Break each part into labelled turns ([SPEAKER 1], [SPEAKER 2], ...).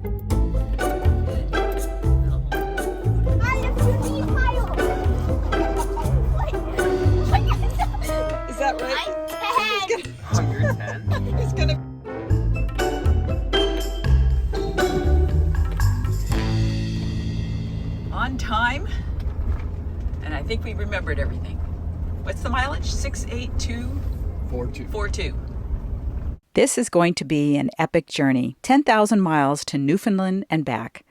[SPEAKER 1] Is that right?
[SPEAKER 2] I'm 10.
[SPEAKER 1] Oh, you're 10? He's gonna... On time, and I think we remembered everything. What's the mileage? 68242. This is going to be an epic journey, 10,000 miles to Newfoundland and back.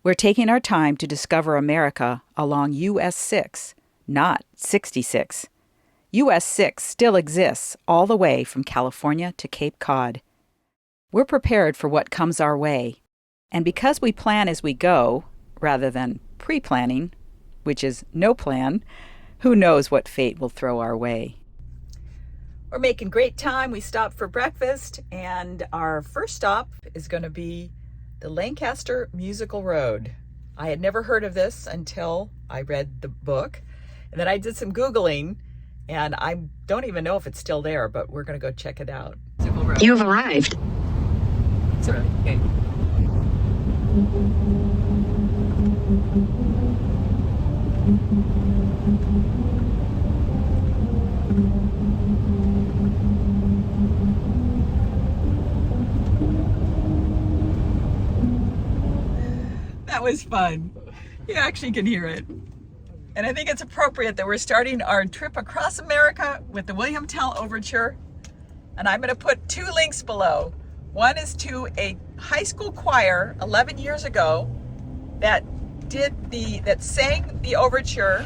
[SPEAKER 1] We're taking our time to discover America along US 6, not 66. US 6 still exists all the way from California to Cape Cod. We're prepared for what comes our way, and because we plan as we go, rather than pre-planning, which is no plan, who knows what fate will throw our way. We're making great time. We stopped for breakfast, and our first stop is going to be the Lancaster Musical Road. I had never heard of this until I read the book, and then I did some Googling, and I don't even know if it's still there, but we're going to go check it out.
[SPEAKER 3] You have arrived.
[SPEAKER 1] Okay. That was fun. You actually can hear it. And I think it's appropriate that we're starting our trip across America with the William Tell Overture. And I'm going to put 2 links below. One is to a high school choir 11 years ago that sang the overture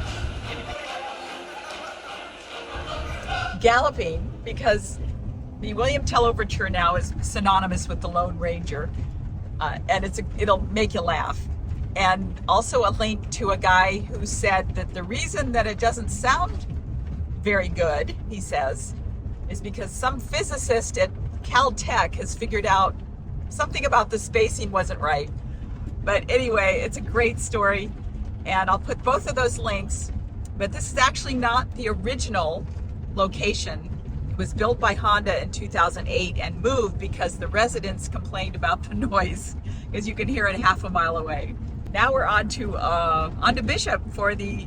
[SPEAKER 1] galloping, because the William Tell Overture now is synonymous with the Lone Ranger, and it'll make you laugh. And also a link to a guy who said that the reason that it doesn't sound very good, he says, is because some physicist at Caltech has figured out something about the spacing wasn't right. But anyway, it's a great story, and I'll put both of those links. But this is actually not the original location. It was built by Honda in 2008 and moved because the residents complained about the noise, because you can hear it half a mile away. Now we're on to Bishop for the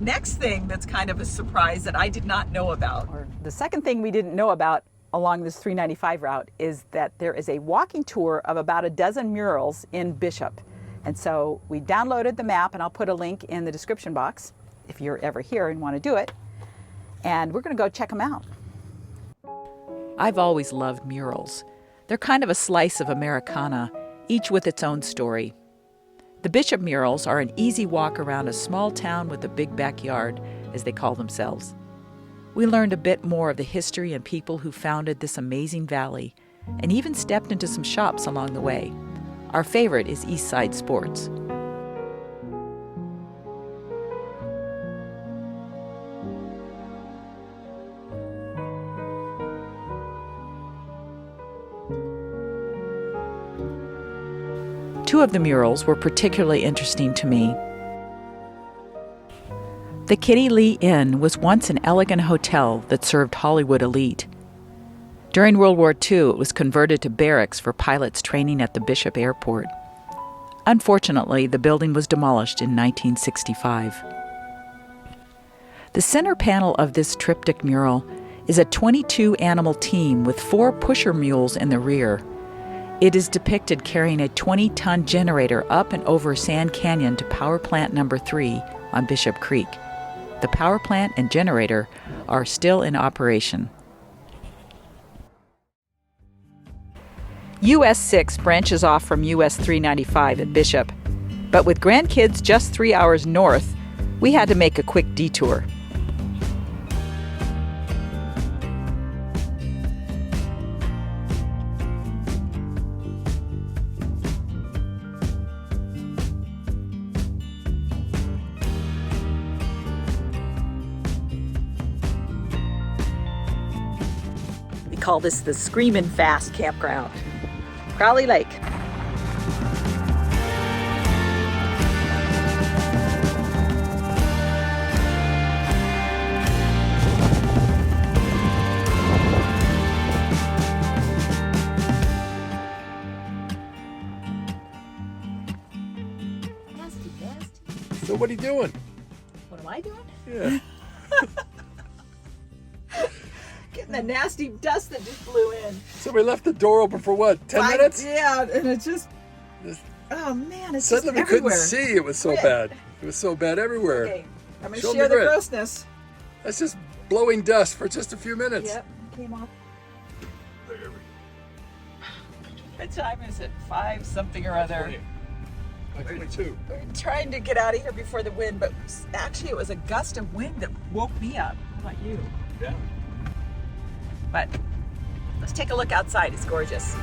[SPEAKER 1] next thing that's kind of a surprise that I did not know about. The second thing we didn't know about along this 395 route is that there is a walking tour of about a dozen murals in Bishop. And so we downloaded the map, and I'll put a link in the description box if you're ever here and want to do it. And we're going to go check them out. I've always loved murals. They're kind of a slice of Americana, each with its own story. The Bishop murals are an easy walk around a small town with a big backyard, as they call themselves. We learned a bit more of the history and people who founded this amazing valley, and even stepped into some shops along the way. Our favorite is East Side Sports. Two of the murals were particularly interesting to me. The Kitty Lee Inn was once an elegant hotel that served Hollywood elite. During World War II, it was converted to barracks for pilots training at the Bishop Airport. Unfortunately, the building was demolished in 1965. The center panel of this triptych mural is a 22-animal team with 4 pusher mules in the rear. It is depicted carrying a 20-ton generator up and over Sand Canyon to power plant number 3 on Bishop Creek. The power plant and generator are still in operation. US 6 branches off from US 395 at Bishop, but with grandkids just 3 hours north, we had to make a quick detour. We call this the Screamin' Fast Campground. Crowley Lake.
[SPEAKER 2] So what are you doing?
[SPEAKER 1] What am I doing?
[SPEAKER 2] Yeah.
[SPEAKER 1] Getting the nasty dust that just blew in.
[SPEAKER 2] So we left the door open for what, 10 minutes?
[SPEAKER 1] Yeah, and it's just, oh man, it's
[SPEAKER 2] Suddenly we
[SPEAKER 1] just everywhere.
[SPEAKER 2] couldn't see. It was so bad. It was so bad everywhere.
[SPEAKER 1] Okay, I'm going
[SPEAKER 2] Show
[SPEAKER 1] to
[SPEAKER 2] me
[SPEAKER 1] share the
[SPEAKER 2] Grit.
[SPEAKER 1] grossness.
[SPEAKER 2] That's just blowing dust for just a few minutes.
[SPEAKER 1] Yep, came off. What time is it? 5 something or other.
[SPEAKER 2] 5:22.
[SPEAKER 1] We're trying to get out of here before the wind, but actually it was a gust of wind that woke me up. How about you?
[SPEAKER 2] Yeah.
[SPEAKER 1] But let's take a look outside. It's gorgeous.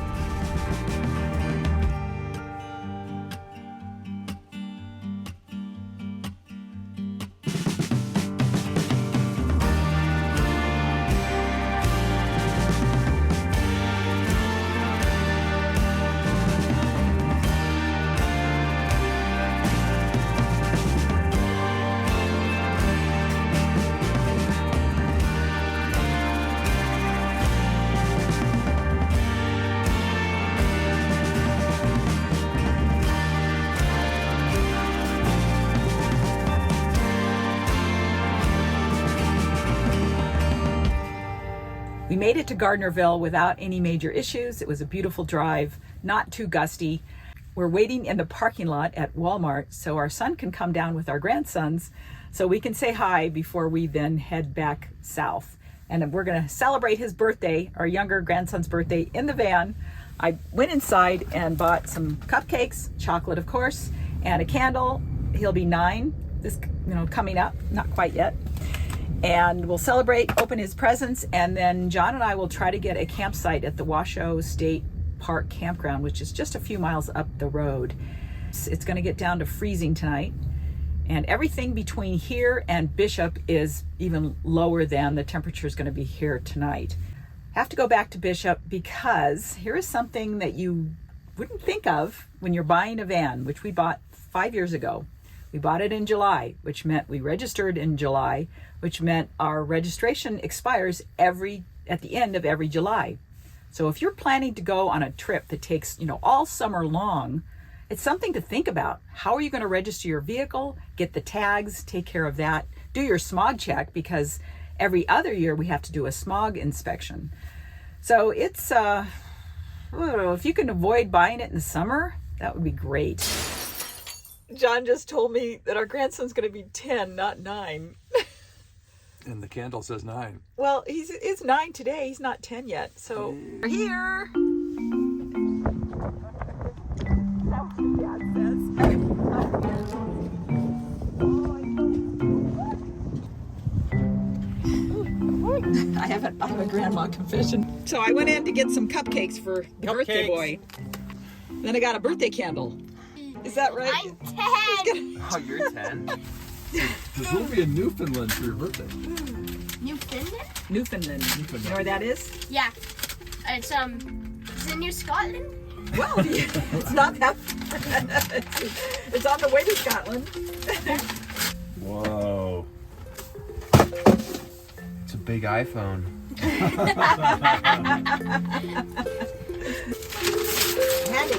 [SPEAKER 1] We made it to Gardnerville without any major issues. It was a beautiful drive, not too gusty. We're waiting in the parking lot at Walmart so our son can come down with our grandsons so we can say hi before we then head back south. And we're going to celebrate his birthday, our younger grandson's birthday, in the van. I went inside and bought some cupcakes, chocolate of course, and a candle. He'll be 9 this coming up, not quite yet. And we'll celebrate, open his presents, and then John and I will try to get a campsite at the Washoe State Park Campground, which is just a few miles up the road. It's going to get down to freezing tonight, and everything between here and Bishop is even lower than the temperature is going to be here tonight. I have to go back to Bishop because here is something that you wouldn't think of when you're buying a van, which we bought 5 years ago. We bought it in July, which meant we registered in July, which meant our registration expires at the end of every July. So if you're planning to go on a trip that takes, all summer long, it's something to think about. How are you going to register your vehicle, get the tags, take care of that, do your smog check, because every other year we have to do a smog inspection. So it's, if you can avoid buying it in the summer, that would be great. John just told me that our grandson's going to be 10, not 9.
[SPEAKER 2] And the candle says 9.
[SPEAKER 1] Well, it's 9 today. He's not 10 yet. So we're here. That's what Dad says. I have a grandma confession. So I went in to get some cupcakes for the birthday boy. Then I got a birthday candle. Is that right?
[SPEAKER 3] I'm 10.
[SPEAKER 4] Oh, you're 10?
[SPEAKER 2] This will be in Newfoundland for your birthday.
[SPEAKER 3] Newfoundland?
[SPEAKER 1] Newfoundland. You know where that is?
[SPEAKER 3] Yeah. It's in New Scotland.
[SPEAKER 1] Well, it's not that. It's on the way to Scotland.
[SPEAKER 2] Whoa.
[SPEAKER 4] It's a big iPhone.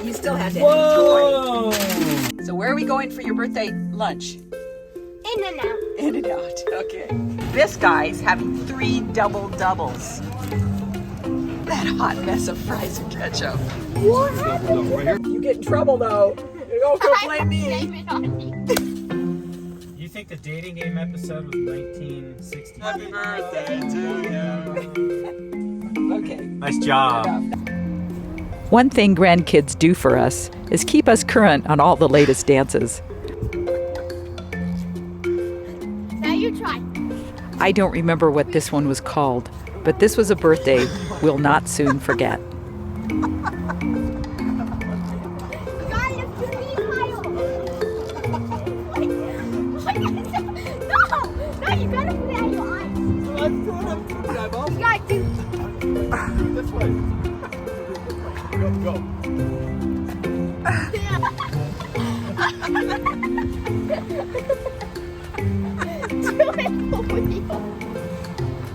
[SPEAKER 1] You still had to
[SPEAKER 2] Whoa!
[SPEAKER 1] enjoy. So where are we going for your birthday lunch?
[SPEAKER 3] In and out.
[SPEAKER 1] In and out. Okay. This guy's having 3 double doubles. That hot mess of fries and ketchup.
[SPEAKER 3] What happened?
[SPEAKER 2] Right here.
[SPEAKER 1] You get in trouble though. You don't go blame me.
[SPEAKER 3] Blame it on me.
[SPEAKER 5] You think the dating game episode was 1960?
[SPEAKER 1] Happy birthday to you. Okay.
[SPEAKER 5] Nice job.
[SPEAKER 1] One thing grandkids do for us is keep us current on all the latest dances.
[SPEAKER 3] Now you try.
[SPEAKER 1] I don't remember what this one was called, but this was a birthday we'll not soon forget.
[SPEAKER 3] You gotta put me higher. No, you gotta put it on your eyes.
[SPEAKER 1] I'm doing
[SPEAKER 3] You gotta do.
[SPEAKER 2] This way. Go.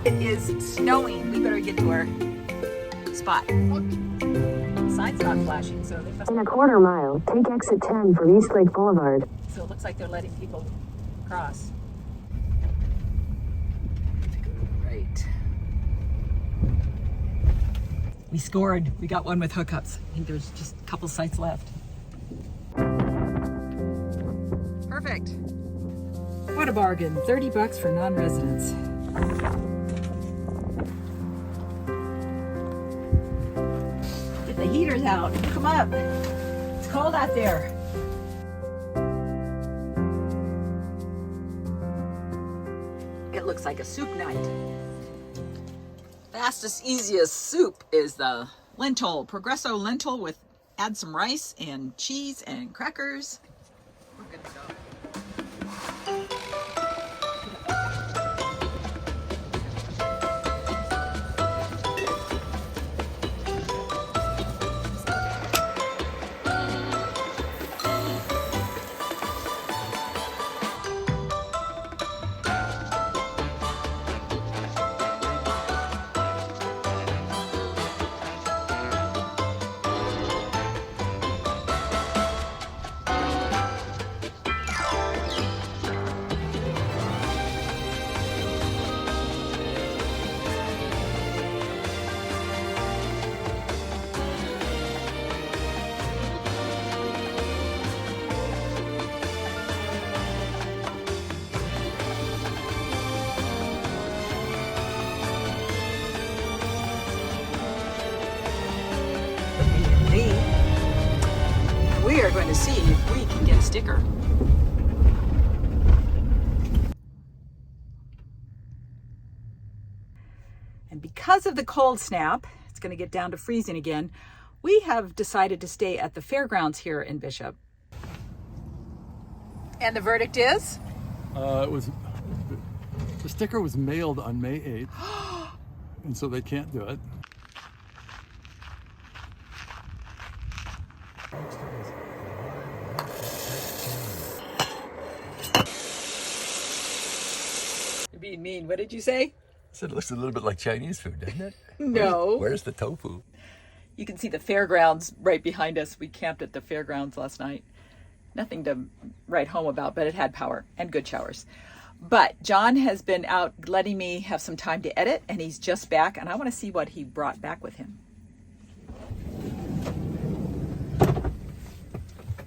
[SPEAKER 1] It is snowing. We better get to our spot. So sign's not flashing, so they must.
[SPEAKER 6] In a quarter mile, take exit 10 for East Lake Boulevard.
[SPEAKER 1] So it looks like they're letting people cross. Right. We scored. We got one with hookups. I think there's just a couple sites left. Perfect. What a bargain. $30 for non-residents. Get the heaters out. Come up. It's cold out there. It looks like a soup night. Fastest, easiest soup is the lentil, Progresso lentil with add some rice and cheese and crackers. We're good to go. We are going to see if we can get a sticker. And because of the cold snap, it's going to get down to freezing again. We have decided to stay at the fairgrounds here in Bishop. And the verdict is?
[SPEAKER 2] The sticker was mailed on May 8th, and so they can't do it.
[SPEAKER 1] You're being mean. What did you say?
[SPEAKER 7] I said it looks a little bit like Chinese food, doesn't it?
[SPEAKER 1] No.
[SPEAKER 7] Where's the tofu?
[SPEAKER 1] You can see the fairgrounds right behind us. We camped at the fairgrounds last night. Nothing to write home about, but it had power and good showers. But John has been out letting me have some time to edit, and he's just back, and I want to see what he brought back with him.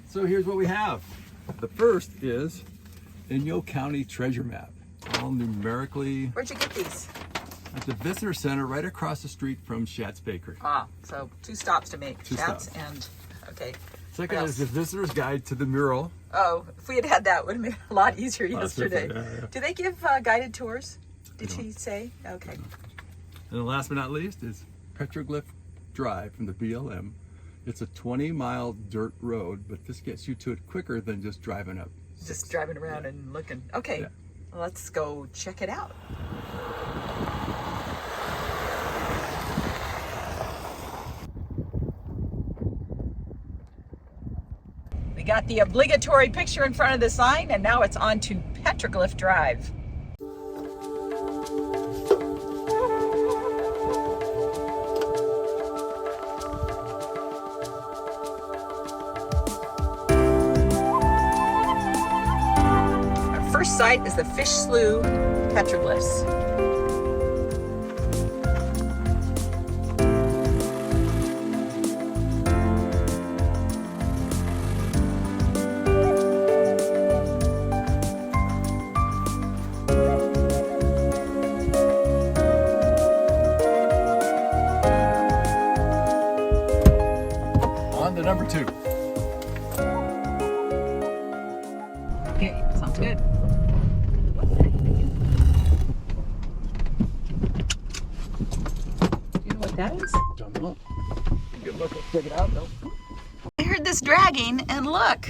[SPEAKER 2] So here's what we have. The first is Inyo County Treasure Map, all numerically
[SPEAKER 1] Where'd you get these?
[SPEAKER 2] at the visitor center right across the street from Schatz Bakery.
[SPEAKER 1] Ah, so 2 stops to make.
[SPEAKER 2] Two
[SPEAKER 1] Chats
[SPEAKER 2] stops.
[SPEAKER 1] and, okay.
[SPEAKER 2] Second
[SPEAKER 1] What
[SPEAKER 2] is
[SPEAKER 1] else?
[SPEAKER 2] the visitor's guide to the mural.
[SPEAKER 1] Oh, if we had had that, it would have made it a lot easier yesterday.
[SPEAKER 2] yeah.
[SPEAKER 1] Do they give guided tours? Did she say? Okay.
[SPEAKER 2] And then last but not least is Petroglyph Drive from the BLM. It's a 20-mile dirt road, but this gets you to it quicker than just driving up.
[SPEAKER 1] Just driving around and looking. Okay,
[SPEAKER 2] Yeah.
[SPEAKER 1] well, let's go check it out. We got the obligatory picture in front of the sign, and now it's on to Petroglyph Drive. Our first site is the Fish Slough Petroglyphs.
[SPEAKER 2] On to number 2.
[SPEAKER 1] Okay, sounds good. Do you know what that is?
[SPEAKER 2] Don't know. Good look, let's check it out though.
[SPEAKER 1] I heard this dragging, and look.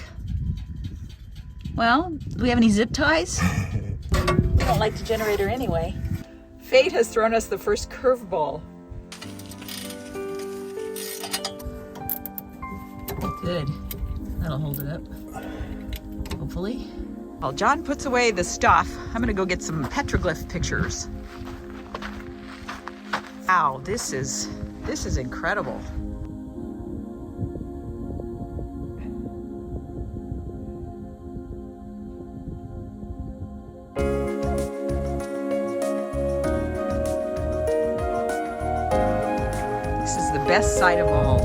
[SPEAKER 1] Well, do we have any zip ties? We don't like the generator anyway. Fate has thrown us the first curveball. Good. That'll hold it up. Hopefully. While John puts away the stuff, I'm gonna go get some petroglyph pictures. Wow, this is incredible. best sight of all.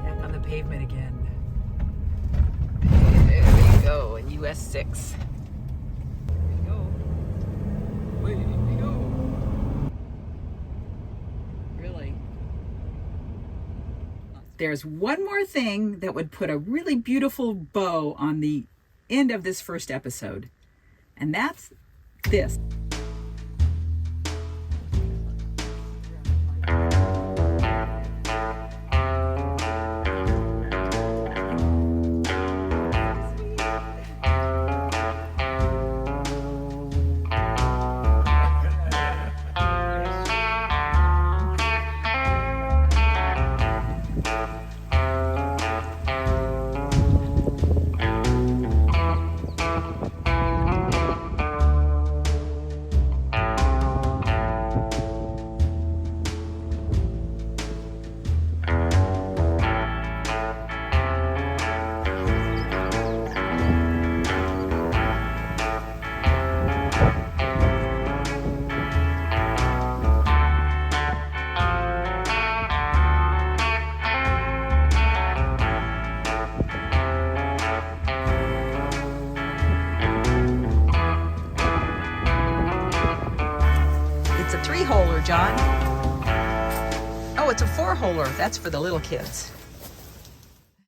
[SPEAKER 1] Back on the pavement again. There we go, in US 6. There's one more thing that would put a really beautiful bow on the end of this first episode, and that's this. It's a 3-holer, John. Oh, it's a 4-holer. That's for the little kids.